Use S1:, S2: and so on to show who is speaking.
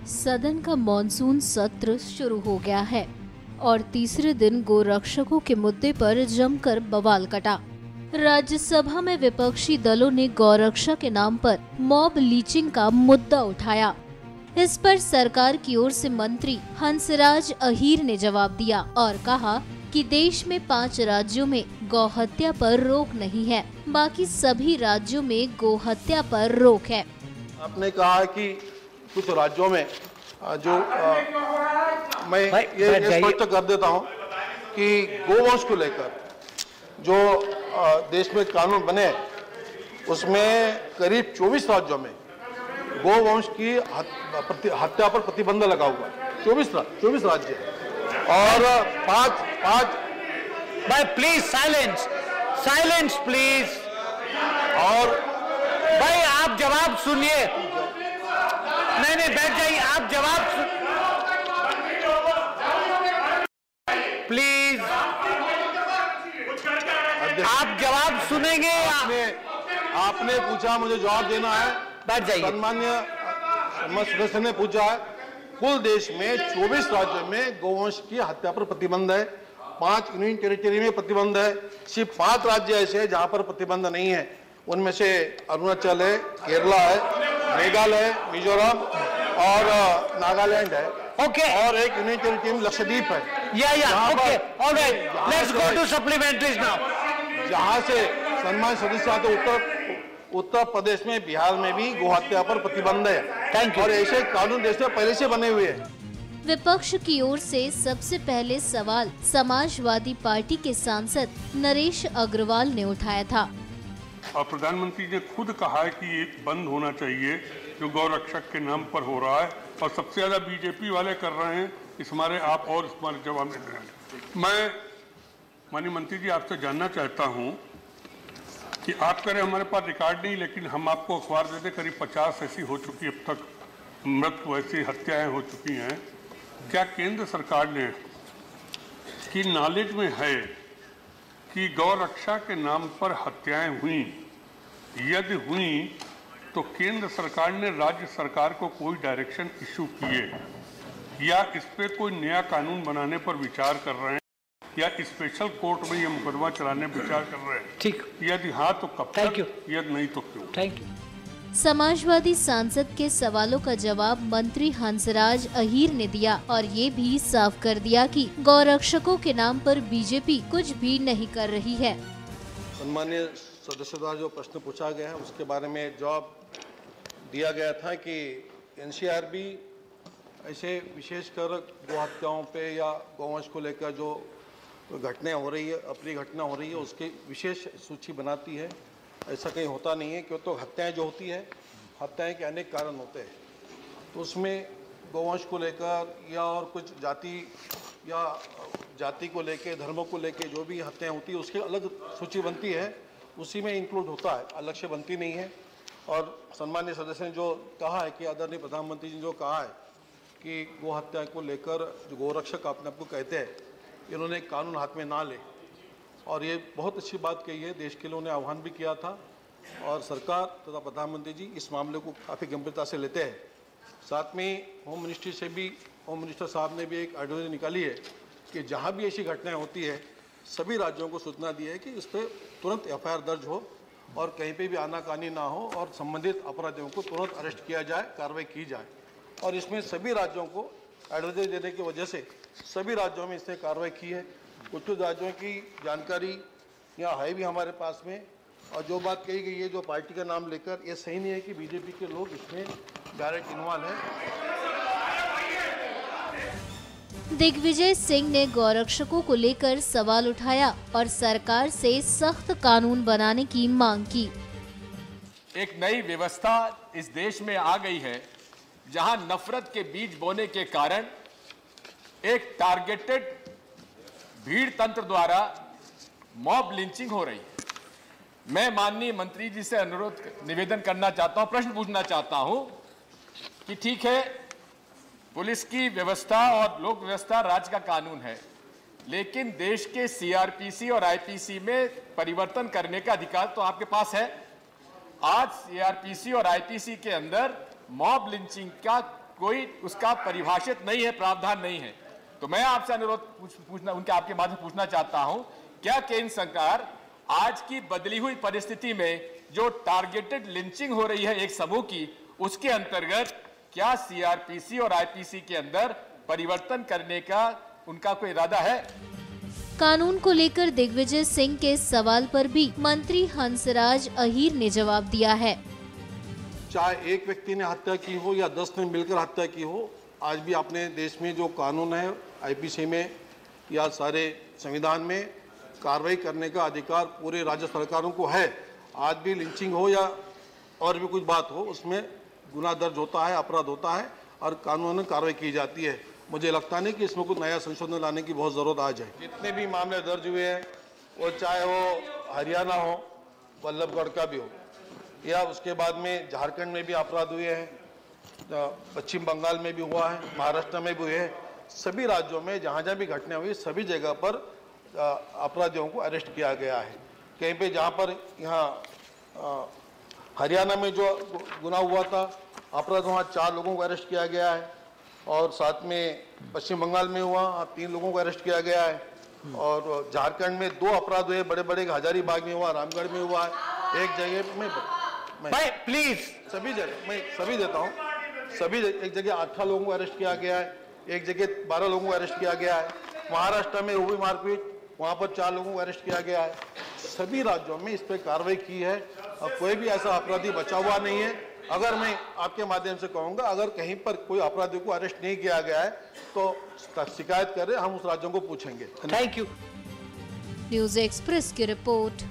S1: सदन का मॉनसून सत्र शुरू हो गया है और तीसरे दिन गोरक्षकों के मुद्दे पर जमकर बवाल कटा। राज्यसभा में विपक्षी दलों ने गौरक्षा के नाम पर मॉब लीचिंग का मुद्दा उठाया। इस पर सरकार की ओर से मंत्री हंसराज अहीर ने जवाब दिया और कहा कि देश में 5 राज्यों में गौहत्या पर रोक नहीं है, बाकी सभी राज्यों में गोहत्या पर रोक है।
S2: आपने कहा कि कुछ राज्यों में जो मैं ये स्पष्ट कर देता हूं कि गोवंश को लेकर जो देश में कानून बने उसमें करीब 24 राज्यों में गोवंश की हत्या पर प्रतिबंध लगा हुआ है। 24 राज्य और पांच
S3: भाई प्लीज साइलेंस प्लीज।
S2: और
S3: भाई आप जवाब सुनिए। नहीं बैठ जाइए, आप जवाब प्लीज। आप जवाब सुनेंगे।
S2: आपने पूछा, मुझे जवाब देना है।
S3: बैठ जाइए।
S2: सम्मान्य सदस्य ने पूछा है, कुल देश में 24 राज्यों में गोवंश की हत्या पर प्रतिबंध है, 5 यूनियन टेरिटरी में प्रतिबंध है। सिर्फ 5 राज्य ऐसे हैं जहां पर प्रतिबंध नहीं है। उनमें से अरुणाचल है, केरला है, मेघालय, मिजोरम और नागालैंड है।
S3: ओके।
S2: और एक यूनियन टेरिटरी में लक्षद्वीप है।
S3: Okay, alright, let's go to supplementaries now.
S2: जहां से सम्मानित सदस्य आते उत्तर प्रदेश में, बिहार में भी गोहत्या पर प्रतिबंध है।
S3: Thank you.
S2: और ऐसे कानून देश में पहले से बने हुए हैं।
S1: विपक्ष की ओर से सबसे पहले सवाल समाजवादी पार्टी के सांसद नरेश अग्रवाल ने उठाया था।
S4: और प्रधानमंत्री ने खुद कहा है कि ये बंद होना चाहिए जो गौरक्षक के नाम पर हो रहा है, और सबसे ज्यादा बीजेपी वाले कर रहे हैं। इस हमारे आप और हमारे जवाब दे रहे हैं। मैं माननीय मंत्री जी आपसे जानना चाहता हूं कि आप कह रहे हमारे पास रिकॉर्ड नहीं, लेकिन हम आपको अखबार देते करीब 50 ऐसी हो चुकी, अब तक मृत वैसी हत्याएं हो चुकी हैं। क्या केंद्र सरकार ने की नॉलेज में है कि गौरक्षा के नाम पर हत्याएं हुई? यदि हुई तो केंद्र सरकार ने राज्य सरकार को कोई डायरेक्शन इशू किए या इस पे कोई नया कानून बनाने पर विचार कर रहे हैं या स्पेशल कोर्ट में ये मुकदमा चलाने पर विचार कर रहे हैं? ठीक। यदि हाँ तो कब तक? यदि नहीं तो क्यों?
S3: Thank you.
S1: समाजवादी सांसद के सवालों का जवाब मंत्री हंसराज अहीर ने दिया और ये भी साफ कर दिया कि गौरक्षकों के नाम पर बीजेपी कुछ भी नहीं कर रही है।
S2: सम्मानीय सदस्य द्वारा जो प्रश्न पूछा गया है उसके बारे में जवाब दिया गया था कि एनसीआरबी ऐसे विशेषकर गोहत्याओं पे या गौवंश को लेकर जो घटनाएं हो रही है, अप्रिय घटना हो रही है, उसकी विशेष सूची बनाती है। ऐसा कहीं होता नहीं है, क्यों तो हत्याएं जो होती है, हत्याएं के अनेक कारण होते हैं। तो उसमें गौवंश को लेकर या और कुछ जाति को लेकर, धर्मों को लेकर जो भी हत्याएं होती है उसकी अलग सूची बनती है, उसी में इंक्लूड होता है, अलग से बनती नहीं है। और सम्मान्य सदस्य ने जो कहा है कि आदरणीय प्रधानमंत्री जी ने जो कहा है कि गो हत्या को लेकर जो गोरक्षक अपने आपको कहते हैं, इन्होंने कानून हाथ में ना ले, और ये बहुत अच्छी बात कही है। देश के लोगों ने आह्वान भी किया था और सरकार तथा प्रधानमंत्री जी इस मामले को काफ़ी गंभीरता से लेते हैं। साथ में होम मिनिस्टर साहब ने भी एक एडवाइजरी निकाली है कि जहाँ भी ऐसी घटनाएं होती है सभी राज्यों को सूचना दी है कि इस पर तुरंत एफआईआर दर्ज हो और कहीं पे भी आनाकानी ना हो और संबंधित अपराधियों को तुरंत अरेस्ट किया जाए, कार्रवाई की जाए। और इसमें सभी राज्यों को एडवाइजरी देने की वजह से सभी राज्यों में इसने कार्रवाई की है। कुछ राज्यों की जानकारी यहाँ है भी हमारे पास में। और जो बात कही गई है जो पार्टी का नाम लेकर, ये सही नहीं है कि बीजेपी के लोग इसमें डायरेक्ट इन्वॉल्व हैं।
S1: दिग्विजय सिंह ने गौरक्षकों को लेकर सवाल उठाया और सरकार से सख्त कानून बनाने की मांग की।
S5: एक नई व्यवस्था इस देश में आ गई है जहां नफरत के बीज बोने के कारण एक टारगेटेड भीड़ तंत्र द्वारा मॉब लिंचिंग हो रही है। मैं माननीय मंत्री जी से निवेदन करना चाहता हूं, प्रश्न पूछना चाहता हूं कि ठीक है, पुलिस की व्यवस्था और लोक व्यवस्था राज्य का कानून है, लेकिन देश के सीआरपीसी और आईपीसी में परिवर्तन करने का अधिकार तो आपके पास है। आज सीआरपीसी और आईपीसी के अंदर मॉब लिंचिंग का कोई उसका परिभाषित नहीं है, प्रावधान नहीं है। तो मैं आपसे अनुरोध पूछना उनके आपके माध्यम से पूछना चाहता हूं, क्या केंद्र सरकार आज की बदली हुई परिस्थिति में जो टारगेटेड लिंचिंग हो रही है एक समूह की, उसके अंतर्गत क्या सीआरपीसी और आईपीसी के अंदर परिवर्तन करने का उनका कोई इरादा है?
S1: कानून को लेकर दिग्विजय सिंह के सवाल पर भी मंत्री हंसराज अहीर ने जवाब दिया है।
S2: चाहे एक व्यक्ति ने हत्या की हो या 10 ने मिलकर हत्या की हो, आज भी अपने देश में जो कानून है, आईपीसी में या सारे संविधान में कार्रवाई करने का अधिकार पूरे राज्य सरकारों को है। आज भी लिंचिंग हो या और भी कुछ बात हो, उसमें गुनाह दर्ज होता है, अपराध होता है और कानूनन कार्रवाई की जाती है। मुझे लगता नहीं कि इसमें कुछ नया संशोधन लाने की बहुत ज़रूरत आ जाए। जितने भी मामले दर्ज हुए हैं, वो चाहे वो हरियाणा हो, वल्लभगढ़ का भी हो, या उसके बाद में झारखंड में भी अपराध हुए हैं, पश्चिम बंगाल में भी हुआ है, महाराष्ट्र में भी हुए हैं, सभी राज्यों में जहाँ जहाँ भी घटनाएं हुई सभी जगह पर अपराधियों को अरेस्ट किया गया है। कहीं पे जहाँ पर यहाँ हरियाणा में जो गुनाह हुआ था अपराध, वहाँ 4 लोगों को अरेस्ट किया गया है, और साथ में पश्चिम बंगाल में हुआ 3 लोगों को अरेस्ट किया गया है, और झारखंड में 2 अपराध हुए बड़े बड़े, हजारीबाग में हुआ, रामगढ़ में हुआ है। एक जगह में
S3: प्लीज
S2: सभी जगह मैं सभी देता हूँ, सभी एक जगह 18 लोगों को अरेस्ट किया गया है, एक जगह 12 लोगों को अरेस्ट किया गया है। महाराष्ट्र में हुई मारपीट, वहाँ पर 4 लोगों को अरेस्ट किया गया है। सभी राज्यों में इस पर कार्रवाई की है और कोई भी ऐसा अपराधी बचा हुआ नहीं है। अगर मैं आपके माध्यम से कहूँगा, अगर कहीं पर कोई अपराधी को अरेस्ट नहीं किया गया है तो शिकायत करें, हम उस राज्यों को पूछेंगे।
S3: Thank you.
S1: न्यूज़ एक्सप्रेस की रिपोर्ट।